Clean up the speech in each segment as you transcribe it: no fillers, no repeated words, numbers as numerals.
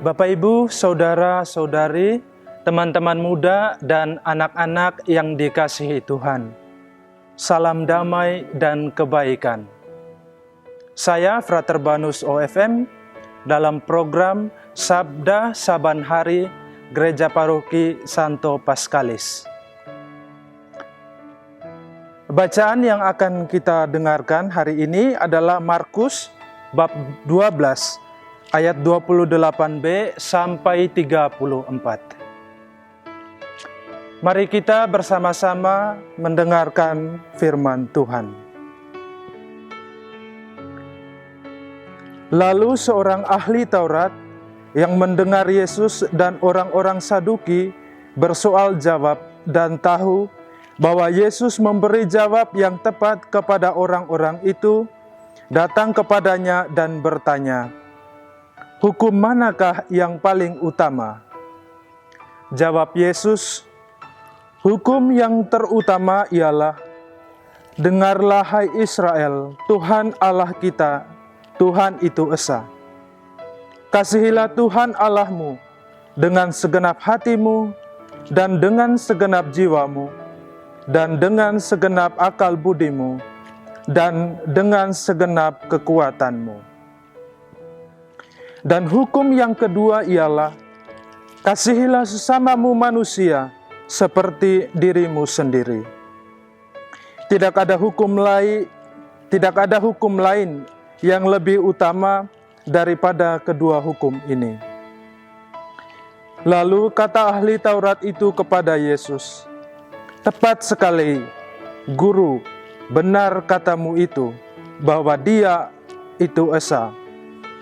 Bapak, Ibu, Saudara-saudari, teman-teman muda dan anak-anak yang dikasihi Tuhan. Salam damai dan kebaikan. Saya Frater Banus OFM dalam program Sabda Saban Hari Gereja Paroki Santo Paskalis. Bacaan yang akan kita dengarkan hari ini adalah Markus bab 12 ayat 28b sampai 34. Mari kita bersama-sama mendengarkan firman Tuhan. Lalu seorang ahli Taurat yang mendengar Yesus dan orang-orang Saduki bersoal jawab dan tahu bahwa Yesus memberi jawab yang tepat kepada orang-orang itu, datang kepadanya dan bertanya, "Hukum manakah yang paling utama?" Jawab Yesus, "Hukum yang terutama ialah, dengarlah hai Israel, Tuhan Allah kita, Tuhan itu esa. Kasihilah Tuhan Allahmu dengan segenap hatimu, dan dengan segenap jiwamu, dan dengan segenap akal budimu, dan dengan segenap kekuatanmu. Dan hukum yang kedua ialah, kasihilah sesamamu manusia seperti dirimu sendiri. Tidak ada hukum lain yang lebih utama daripada kedua hukum ini." Lalu kata ahli Taurat itu kepada Yesus, "Tepat sekali, Guru, benar katamu itu, bahwa Dia itu esa,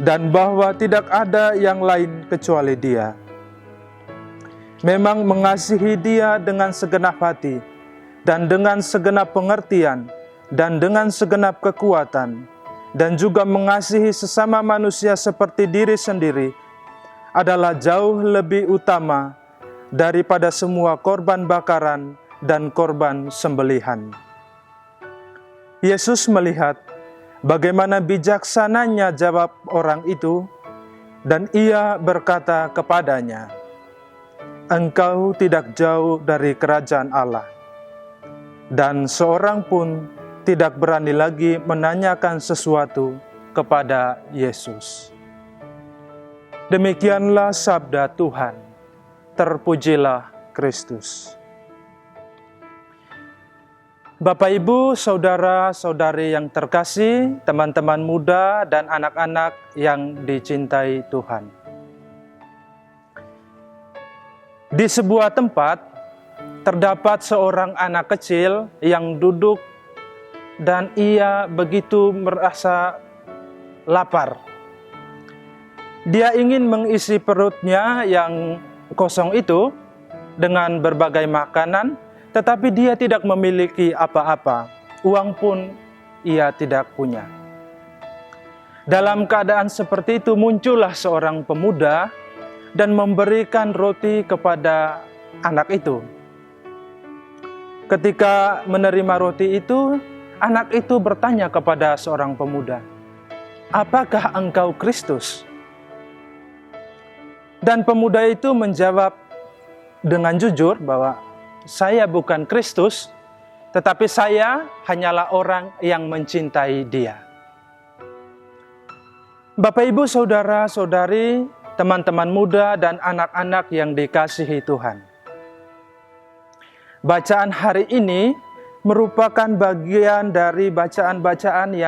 dan bahwa tidak ada yang lain kecuali Dia. Memang mengasihi Dia dengan segenap hati, dan dengan segenap pengertian, dan dengan segenap kekuatan, dan juga mengasihi sesama manusia seperti diri sendiri, adalah jauh lebih utama daripada semua korban bakaran dan korban sembelihan." Yesus melihat bagaimana bijaksananya jawab orang itu, dan Ia berkata kepadanya, "Engkau tidak jauh dari kerajaan Allah." Dan seorang pun tidak berani lagi menanyakan sesuatu kepada Yesus. Demikianlah sabda Tuhan. Terpujilah Kristus. Bapak, Ibu, saudara-saudari yang terkasih, teman-teman muda dan anak-anak yang dicintai Tuhan. Di sebuah tempat, terdapat seorang anak kecil yang duduk dan ia begitu merasa lapar. Dia ingin mengisi perutnya yang kosong itu dengan berbagai makanan, tetapi dia tidak memiliki apa-apa. Uang pun ia tidak punya. Dalam keadaan seperti itu muncullah seorang pemuda dan memberikan roti kepada anak itu. Ketika menerima roti itu, anak itu bertanya kepada seorang pemuda, "Apakah engkau Kristus?" Dan pemuda itu menjawab dengan jujur bahwa, "Saya bukan Kristus, tetapi saya hanyalah orang yang mencintai Dia." Bapak, Ibu, saudara-saudari, teman-teman muda dan anak-anak yang dikasihi Tuhan. Bacaan hari ini merupakan bagian dari bacaan-bacaan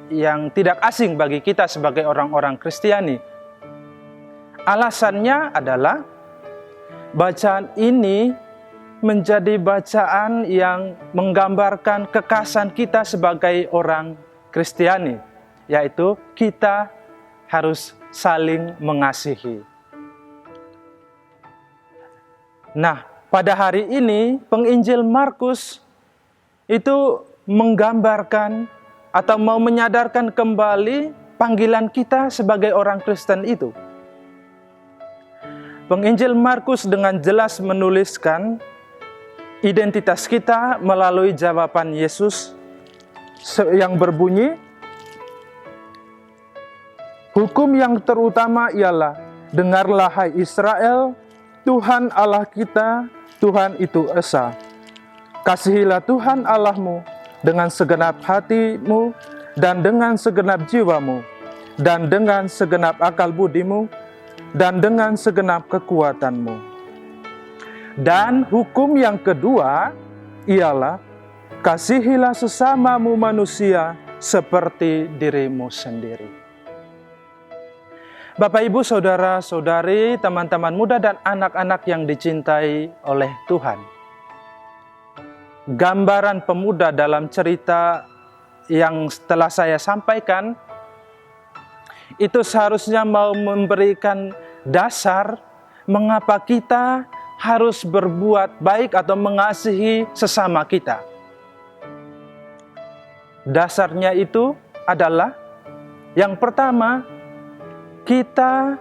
yang tidak asing bagi kita sebagai orang-orang Kristiani. Alasannya adalah bacaan ini menjadi bacaan yang menggambarkan kekhasan kita sebagai orang Kristiani, yaitu kita harus saling mengasihi. Nah, pada hari ini penginjil Markus itu menggambarkan atau mau menyadarkan kembali panggilan kita sebagai orang Kristen itu. Penginjil Markus dengan jelas menuliskan identitas kita melalui jawaban Yesus yang berbunyi, "Hukum yang terutama ialah Dengarlah hai Israel, Tuhan Allah kita, Tuhan itu esa. Kasihilah Tuhan Allahmu dengan segenap hatimu, dan dengan segenap jiwamu, dan dengan segenap akal budimu, dan dengan segenap kekuatanmu. Dan hukum yang kedua ialah, kasihilah sesamamu manusia seperti dirimu sendiri. Bapak, Ibu, Saudara-saudari, teman-teman muda dan anak-anak yang dicintai oleh Tuhan. Gambaran pemuda dalam cerita yang telah saya sampaikan, itu seharusnya mau memberikan dasar mengapa kita harus berbuat baik atau mengasihi sesama kita. Dasarnya itu adalah, yang pertama, kita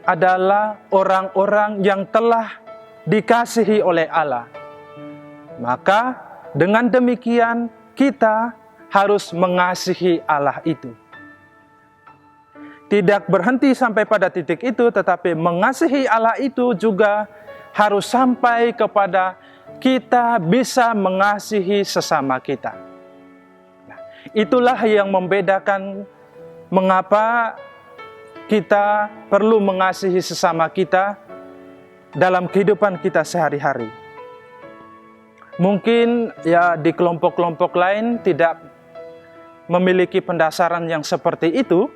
adalah orang-orang yang telah dikasihi oleh Allah. Maka dengan demikian kita harus mengasihi Allah itu. Tidak berhenti sampai pada titik itu, tetapi mengasihi Allah itu juga harus sampai kepada kita bisa mengasihi sesama kita. Nah, itulah yang membedakan mengapa kita perlu mengasihi sesama kita dalam kehidupan kita sehari-hari. Mungkin ya di kelompok-kelompok lain tidak memiliki pendasaran yang seperti itu,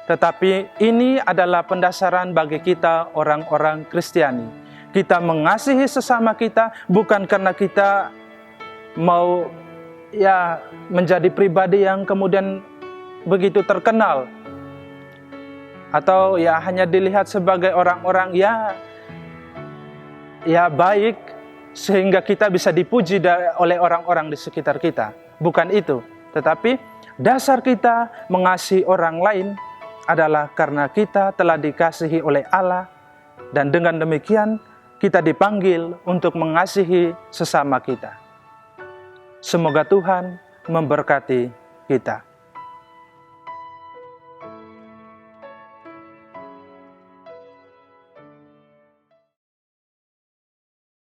tetapi ini adalah pendasaran bagi kita orang-orang Kristiani. Kita mengasihi sesama kita bukan karena kita mau ya menjadi pribadi yang kemudian begitu terkenal, atau ya hanya dilihat sebagai orang-orang ya baik sehingga kita bisa dipuji oleh orang-orang di sekitar kita. Bukan itu, tetapi dasar kita mengasihi orang lain adalah karena kita telah dikasihi oleh Allah, dan dengan demikian kita dipanggil untuk mengasihi sesama kita. Semoga Tuhan memberkati kita.